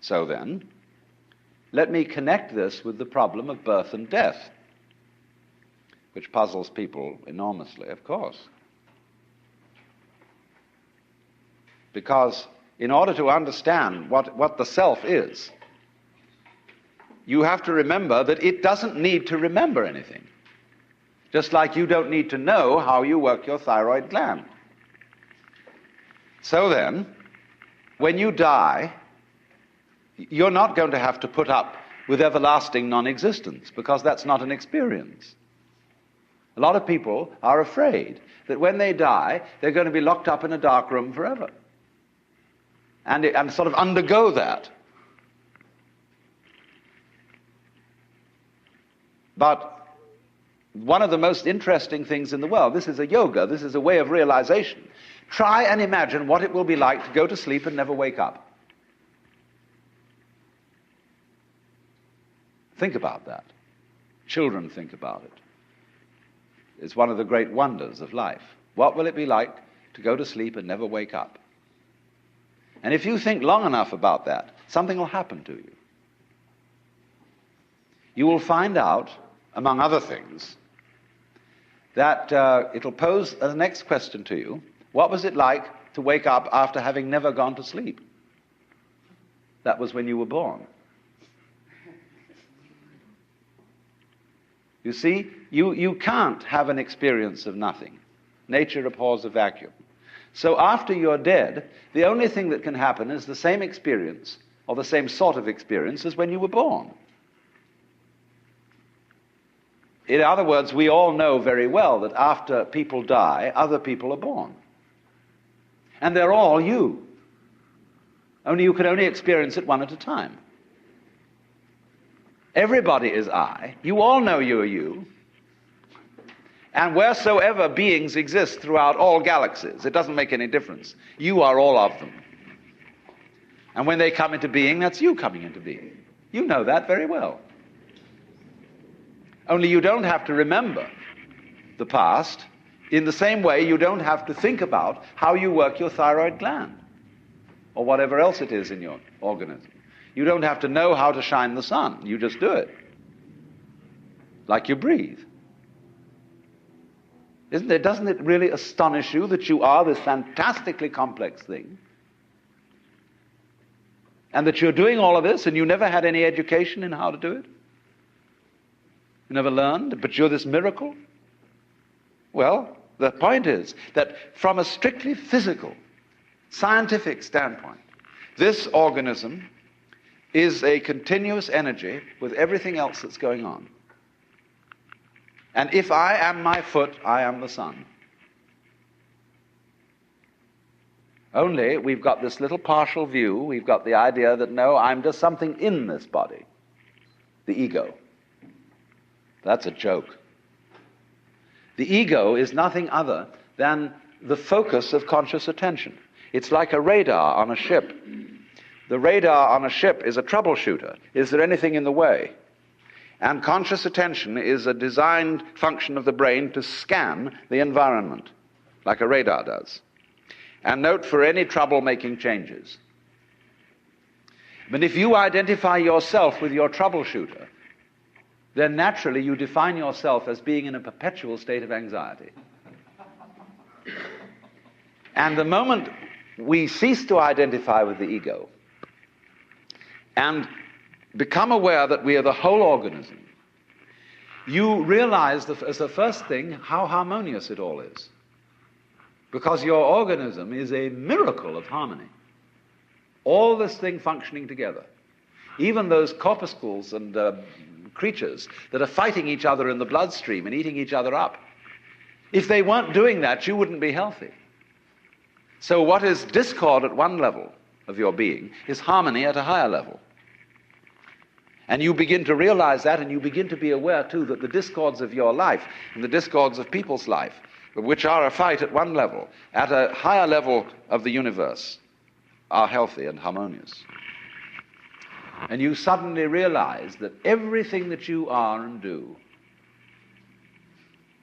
So then, let me connect this with the problem of birth and death, which puzzles people enormously, of course. Because in order to understand what the self is, you have to remember that it doesn't need to remember anything. Just like you don't need to know how you work your thyroid gland. So then, when you die, you're not going to have to put up with everlasting non-existence, because that's not an experience. A lot of people are afraid that when they die, they're going to be locked up in a dark room forever. And sort of undergo that. But one of the most interesting things in the world, this is a yoga, this is a way of realization. Try and imagine what it will be like to go to sleep and never wake up. Think about that. Children think about it. It's one of the great wonders of life. What will it be like to go to sleep and never wake up? And if you think long enough about that, something will happen to you. You will find out, among other things, that it'll pose the next question to you. What was it like to wake up after having never gone to sleep? That was when you were born. You see, you can't have an experience of nothing. Nature abhors a vacuum. So after you're dead, the only thing that can happen is the same experience, or the same sort of experience, as when you were born. In other words, we all know very well that after people die, other people are born. And they're all you. Only you can only experience it one at a time. Everybody is I. You all know you are you. And wheresoever beings exist throughout all galaxies, it doesn't make any difference. You are all of them. And when they come into being, that's you coming into being. You know that very well. Only you don't have to remember the past. In the same way, you don't have to think about how you work your thyroid gland or whatever else it is in your organism. You don't have to know how to shine the sun. You just do it. Like you breathe. Doesn't it really astonish you that you are this fantastically complex thing? And that you're doing all of this and you never had any education in how to do it? You never learned, but you're this miracle? Well, the point is that from a strictly physical, scientific standpoint, this organism is a continuous energy with everything else that's going on. And if I am my foot, I am the sun. Only we've got this little partial view. We've got the idea that, no, I'm just something in this body, the ego. That's a joke. The ego is nothing other than the focus of conscious attention. It's like a radar on a ship. The radar on a ship is a troubleshooter. Is there anything in the way? And conscious attention is a designed function of the brain to scan the environment, like a radar does, and note for any trouble-making changes. But if you identify yourself with your troubleshooter, then naturally you define yourself as being in a perpetual state of anxiety. And the moment we cease to identify with the ego and become aware that we are the whole organism, you realize as the first thing how harmonious it all is. Because your organism is a miracle of harmony. All this thing functioning together. Even those corpuscles and creatures that are fighting each other in the bloodstream and eating each other up. If they weren't doing that, you wouldn't be healthy. So what is discord at one level of your being is harmony at a higher level. And you begin to realize that, and you begin to be aware, too, that the discords of your life and the discords of people's life, which are a fight at one level, at a higher level of the universe, are healthy and harmonious. And you suddenly realize that everything that you are and do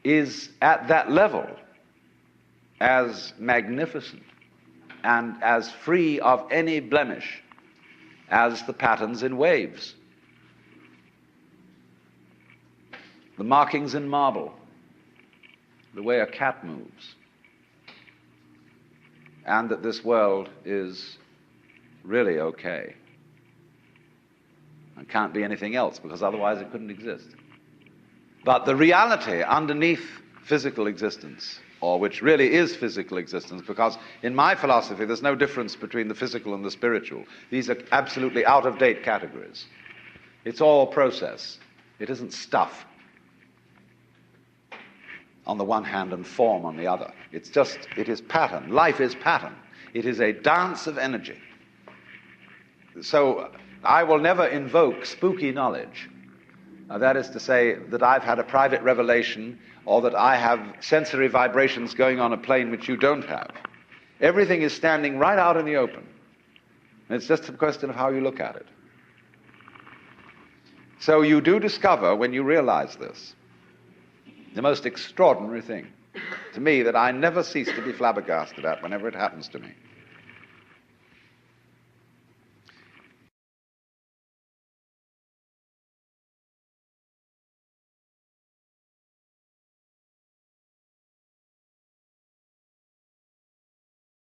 is at that level as magnificent and as free of any blemish as the patterns in waves, the markings in marble, the way a cat moves, and that this world is really okay and can't be anything else, because otherwise it couldn't exist. But the reality underneath physical existence, or which really is physical existence, because in my philosophy there's no difference between the physical and the spiritual. These are absolutely out-of-date categories. It's all process. It isn't stuff on the one hand and form on the other. It is pattern. Life is pattern. It is a dance of energy. So I will never invoke spooky knowledge. That is to say that I've had a private revelation, or that I have sensory vibrations going on a plane which you don't have. Everything is standing right out in the open. And it's just a question of how you look at it. So you do discover, when you realize this, the most extraordinary thing to me that I never cease to be flabbergasted at whenever it happens to me.